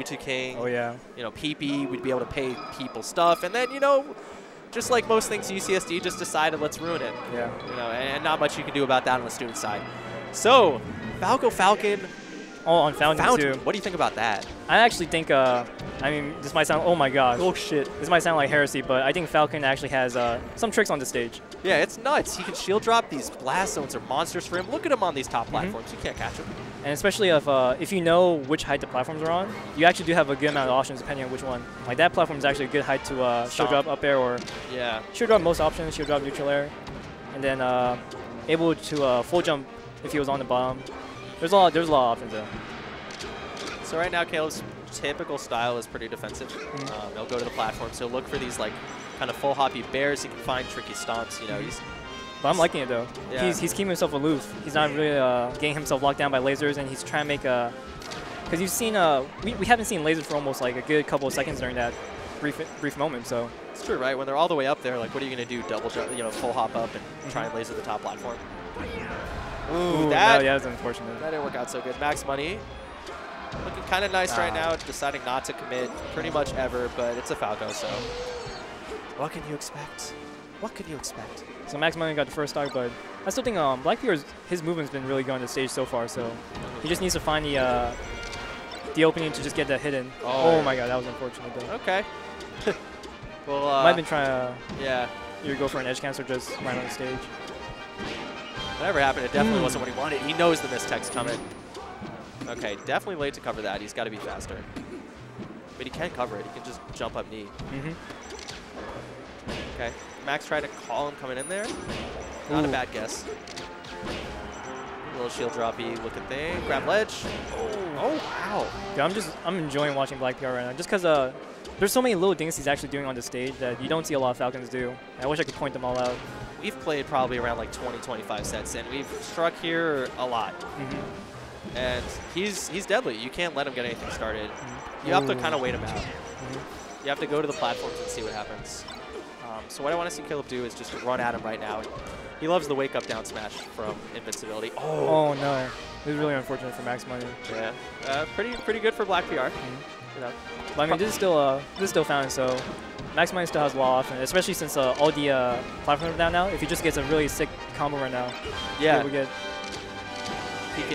YouTube King. Oh, yeah. You know, PP, we'd be able to pay people stuff. And then, you know, just like most things, UCSD just decided, let's ruin it. Yeah. You know, and not much you can do about that on the student side. So, Falcon. Oh, on Fountain too. What do you think about that? I actually think, I mean, this might sound, oh my gosh. Oh shit. This might sound like heresy, but I think Falcon actually has some tricks on the stage. Yeah, it's nuts. He can shield drop. These blast zones are monsters for him. Look at him on these top platforms. You can't catch him. And especially if you know which height the platforms are on, you actually do have a good amount of options depending on which one. Like that platform is actually a good height to shield drop up air or shield drop most options, shield drop neutral air, and then able to full jump if he was on the bottom. There's a lot of options there. So right now, Caleb's typical style is pretty defensive. He'll go to the platform, so look for these like kind of full hoppy bears. He can find tricky stomps. You know, But I'm liking it though. Yeah. He's keeping himself aloof. He's not really getting himself locked down by lasers, and he's trying to make a. Because you've seen we haven't seen lasers for almost like a good couple of seconds during that brief moment. So it's true, right? When they're all the way up there, like what are you gonna do? Double jump, you know, full hop up and try and laser the top platform. Ooh, that was unfortunate. That didn't work out so good. Max Money. Looking kind of nice right now, deciding not to commit pretty much ever, but it's a Falco, so what can you expect? What can you expect? So Max Money got the first stock, but I still think BlackPR's his movement's been really good on the stage so far, so he just needs to find the opening to just get that hit in. Oh my god, that was unfortunate though. Okay. Well, might have been trying to either go for an edge cancel or just right on the stage. Whatever happened, it definitely wasn't what he wanted. He knows the mistech's coming. Okay, definitely late to cover that. He's got to be faster. But he can cover it. He can just jump up knee. Okay, Max tried to call him coming in there. Not a bad guess. A little shield droppy looking thing. Grab ledge. Oh wow. Dude, I'm enjoying watching BlackPR right now, just because there's so many little things he's actually doing on the stage that you don't see a lot of Falcons do. I wish I could point them all out. We've played probably around like 20, 25 sets, and we've struck here a lot. And he's deadly. You can't let him get anything started. You have to kind of wait him out. You have to go to the platforms and see what happens. So what I want to see Caleb do is just run at him right now. He loves the wake-up down smash from invincibility. Oh no. This is really unfortunate for Max Money. Yeah. Pretty good for BlackPR. You know. But I mean, this is still Fountain, so Max Money still has a lot of options, especially since all the platforms are down now. If he just gets a really sick combo right now, we get.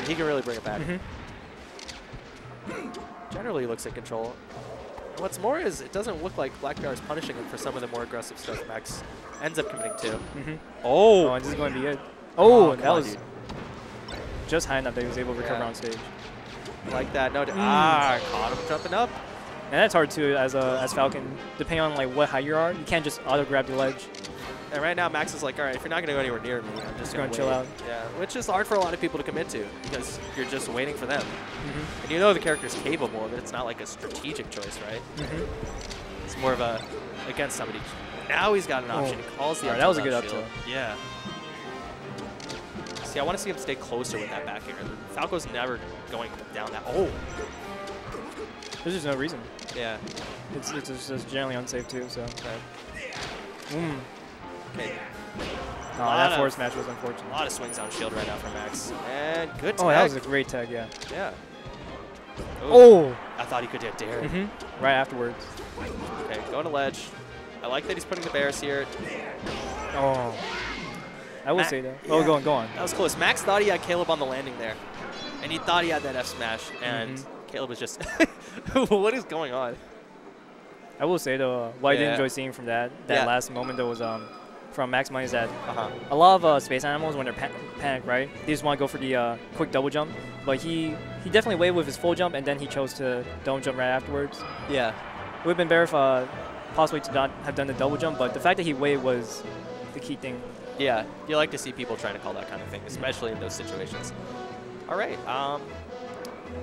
He can really bring it back. Generally looks in control. What's more is it doesn't look like BlackPR is punishing him for some of the more aggressive stuff Max ends up committing to. Oh, this is going to be good. Oh, that was just high enough that he was able to recover on stage. Like that. No, caught him jumping up. And that's hard too as Falcon. Depending on like what height you are, you can't just auto grab the ledge. And right now, Max is like, all right, if you're not going to go anywhere near me, I'm just going to chill out. Yeah, which is hard for a lot of people to commit to because you're just waiting for them. And you know the character's capable of it. It's not like a strategic choice, right? It's more of a against somebody. Now he's got an option. He calls the that was a good up tilt. Yeah. See, I want to see him stay closer with that back air. Falco's never going down that. Oh. There's just no reason. Yeah. It's just generally unsafe too, so. Okay. That force match was unfortunate. A lot of swings on shield right now from Max. And good tag. Oh, that was a great tag, yeah. Yeah. Oh! I thought he could hit dare. Right afterwards. Okay, going to ledge. I like that he's putting the bears here. Oh. I will say that. Oh, go on. That was close. Max thought he had Caleb on the landing there. And he thought he had that F smash. And Caleb was just, what is going on? I will say though, what I did enjoy seeing from that last moment though was from Max Money is that a lot of space animals, when they're panicked, right, they just want to go for the quick double jump. But he definitely waited with his full jump, and then he chose to don't jump right afterwards. Yeah. It would have been better if possibly to not have done the double jump, but the fact that he waited was the key thing. Yeah, you like to see people trying to call that kind of thing, especially in those situations. All right.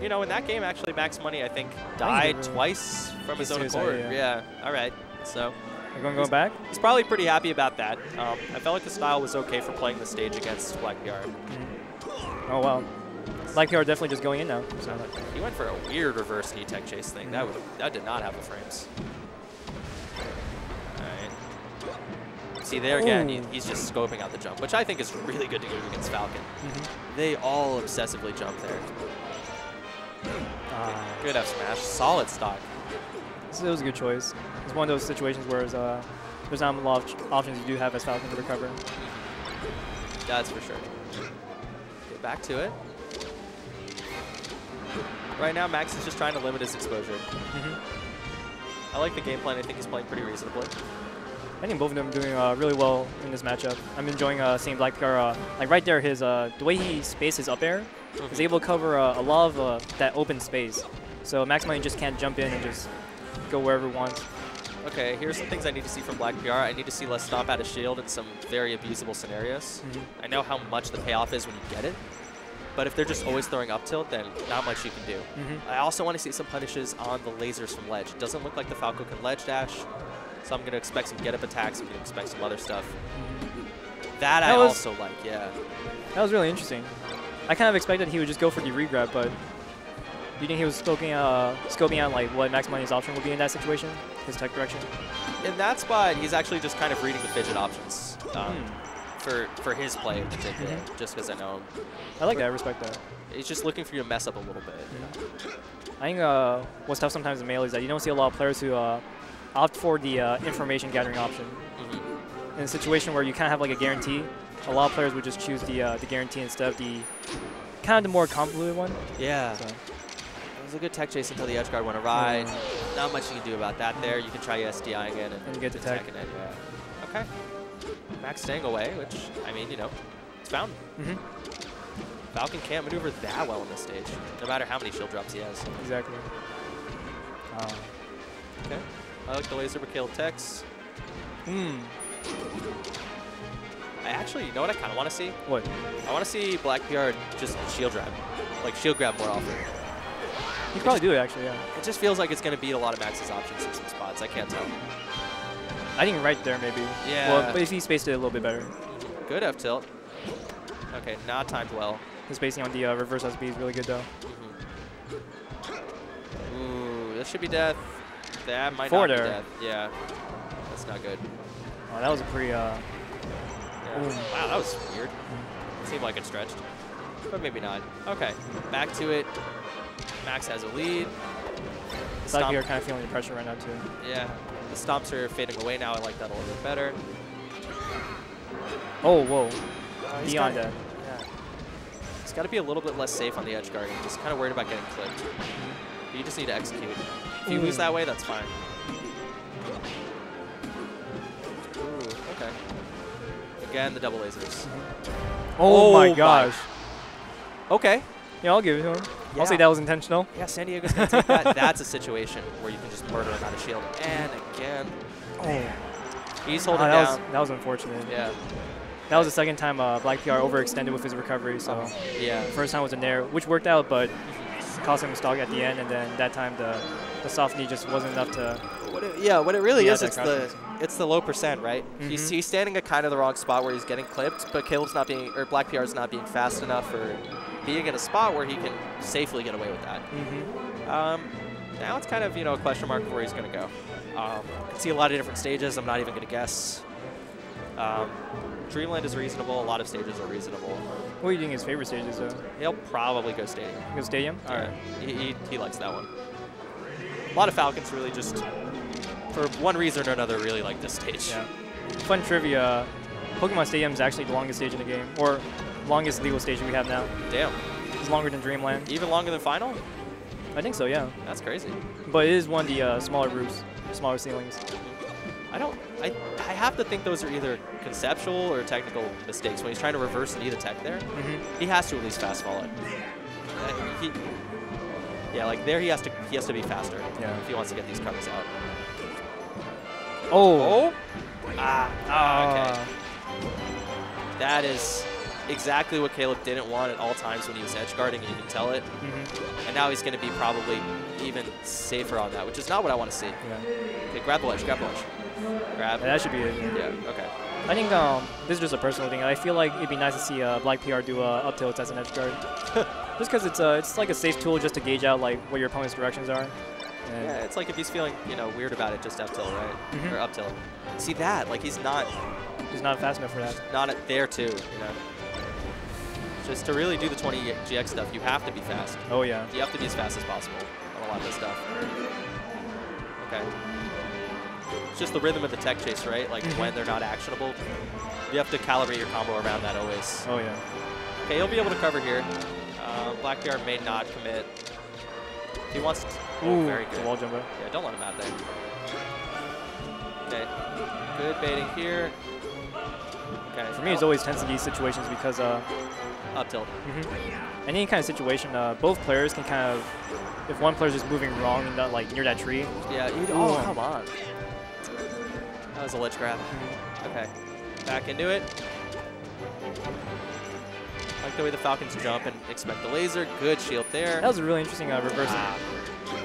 You know, in that game, actually, Max Money, I think, died twice from his own accord. Yeah. All right. So. You're going back? He's probably pretty happy about that. I felt like the style was okay for playing the stage against BlackPR. Oh, wow. BlackPR definitely just going in now. So. He went for a weird reverse knee tech chase thing. That did not have the frames. All right. See, there again, he's just scoping out the jump, which I think is really good to do against Falcon. They all obsessively jump there. Good F smash. Solid stock. So it was a good choice. It's one of those situations where there's not a lot of options you do have as Falcon to recover. That's for sure. Get back to it. Right now, Max is just trying to limit his exposure. I like the game plan. I think he's playing pretty reasonably. I think both of them are doing really well in this matchup. I'm enjoying seeing BlackPR, like right there, the way he spaces up air is able to cover a lot of that open space. So Max Money just can't jump in and just go wherever he wants. Okay, here's some things I need to see from BlackPR. I need to see less stomp out of shield in some very abusable scenarios. I know how much the payoff is when you get it, but if they're just always throwing up tilt, then not much you can do. I also want to see some punishes on the lasers from ledge. It doesn't look like the Falco can ledge dash, so I'm going to expect some get-up attacks. I'm going to expect some other stuff. That I also like, yeah. That was really interesting. I kind of expected he would just go for the regrab, but do you think he was scoping out like what Max Money's option would be in that situation, his tech direction? In that spot, he's actually just kind of reading the fidget options for his play in particular, just because I know him. I like that. I respect that. He's just looking for you to mess up a little bit. You know? I think what's tough sometimes in Melee is that you don't see a lot of players who opt for the information gathering option. In a situation where you kind of have like a guarantee, a lot of players would just choose the guarantee instead of the kind of the more convoluted one. Yeah. So. It was a good tech chase until the edge guard went awry. Not much you can do about that there. You can try SDI again and get the tech. In. Yeah. Okay. Max staying away, which, I mean, you know, it's found. Falcon can't maneuver that well on this stage, no matter how many shield drops he has. Exactly. Okay. I like the laser but kill techs. I actually, you know what I kind of want to see? What? I want to see BlackPR just shield grab. Like, shield grab more often. You probably do it, actually, yeah. It just feels like it's going to beat a lot of Max's options in some spots. I can't tell. I think right there, maybe. Yeah. Well, but if he spaced it a little bit better. Good F tilt. Okay, not timed well. The spacing on the reverse SB is really good, though. Ooh, this should be death. That might not be death. Yeah. That's not good. Oh, that was a pretty... Yeah. Wow, that was weird. Seemed like it stretched. But maybe not. Okay, back to it. Max has a lead. It's like you're kind of feeling the pressure right now, too. Yeah. The stomps are fading away now. I like that a little bit better. Oh, whoa. Beyond that. Yeah. He's got to be a little bit less safe on the edge guard. He's just kind of worried about getting clipped. But you just need to execute. If you lose that way, that's fine. Ooh, okay. Again, the double lasers. Oh my gosh. Okay. Yeah, I'll give it to him. I'll say that was intentional. Yeah, San Diego's going to take that. That's a situation where you can just murder him out of shield. And again. He's holding down. That was unfortunate. Yeah. That was the second time BlackPR overextended with his recovery. So yeah. First time was a nair, which worked out, but cost him a stock at the end. And then that time the soft knee just wasn't enough to... What it really is, it's the low percent, right? He's standing at kind of the wrong spot where he's getting clipped, but Caleb's not being, or BlackPR's not being fast enough or being in a spot where he can safely get away with that. Now it's kind of, you know, a question mark of where he's going to go. I can see a lot of different stages. I'm not even going to guess. Dreamland is reasonable. A lot of stages are reasonable. What do you think his favorite stage is, though? He'll probably go Stadium. Go Stadium? All right. He likes that one. A lot of Falcons really just, for one reason or another, really like this stage. Yeah. Fun trivia, Pokemon Stadium is actually the longest stage in the game, or longest legal stage we have now. Damn. It's longer than Dreamland. Even longer than Final? I think so, yeah. That's crazy. But it is one of the smaller roofs, smaller ceilings. I have to think those are either conceptual or technical mistakes. When he's trying to reverse and either tech there, he has to at least fast fall it. Yeah, like there he has to be faster if he wants to get these covers out. Oh. Okay. That is exactly what Caleb didn't want at all times when he was edge guarding, and you can tell it. And now he's going to be probably even safer on that, which is not what I want to see. Okay, grab the ledge, grab the ledge. Grab. Yeah, that should be it. Yeah, okay. I think this is just a personal thing. I feel like it'd be nice to see BlackPR do up tilts as an edge guard. Just because it's like a safe tool just to gauge out like what your opponent's directions are. And yeah, it's like if he's feeling weird about it, just up tilt, right? Or up tilt. See that? Like he's not fast enough for that. Not there too, you know. Just to really do the 20 GX stuff, you have to be fast. Oh yeah. You have to be as fast as possible. a lot of this stuff. Okay. It's just the rhythm of the tech chase, right? Like when they're not actionable. You have to calibrate your combo around that always. Oh, yeah. Okay, he'll be able to cover here. BlackPR may not commit. He wants to. Oh, very good. Wall jumper. Yeah, don't let him out there. Okay. Good baiting here. Okay. For me, it's always tense in these situations because up tilt. Any kind of situation, both players can kind of, if one player's just moving wrong and not like near that tree. Yeah. Oh, come on. That was a ledge grab. Okay. Back into it. Like the way the Falcons jump and expect the laser. Good shield there. That was a really interesting reverse.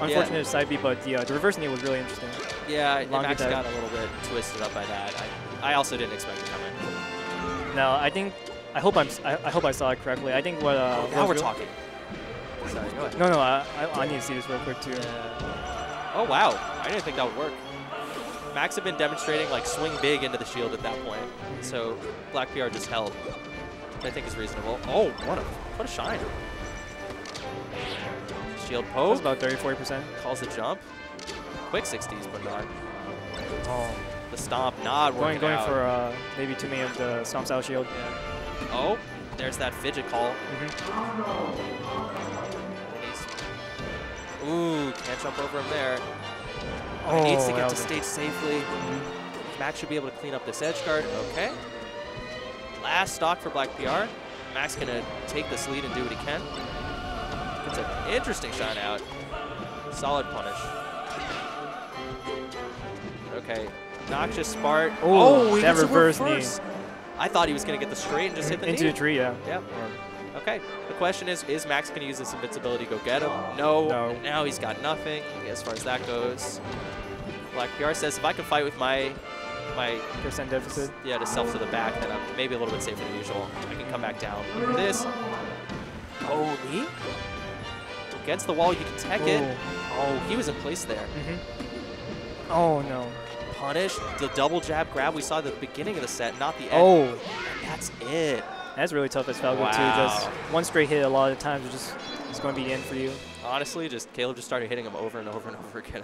Unfortunate side B, but the reverse knee was really interesting. Yeah, Max got a little bit twisted up by that. I also didn't expect it coming. No, I hope I saw it correctly. I think what now we're talking. Sorry, go ahead. No, I need to see this real quick too. Oh wow, I didn't think that would work. Max had been demonstrating like swing big into the shield at that point, so BlackPR just held. I think is reasonable. Oh, what a shine. Shield poke. That's about 30–40%. Calls the jump. Quick 60s, but not. Oh, the stomp not working going out. for maybe too many of the stomp style shield. Yeah. Oh, there's that fidget call. Ooh, can't jump over him there. Oh, he needs to get to stage safely. Max should be able to clean up this edge guard. Okay. Last stock for BlackPR. Max gonna take this lead and do what he can. It's an interesting shot out. Solid punish. Okay. Noxious Spart. Oh, that reverse knee. I thought he was gonna get the straight and just hit the into knee. the tree, yeah. Yep. Okay. The question is Max gonna use this invincibility to go get him? No. And now he's got nothing as far as that goes. BlackPR says if I can fight with my percent deficit. Yeah, to self to the back, then I'm maybe a little bit safer than usual. I can come back down. Look at this. Oh, knee? Against the wall, you can tech it. Oh, he was in place there. Oh, no. Punish. The double jab grab we saw at the beginning of the set, not the end. Oh. And that's it. That's really tough as Falco, too. Just one straight hit a lot of times it's going to be the end for you. Honestly, Caleb just started hitting him over and over and over again at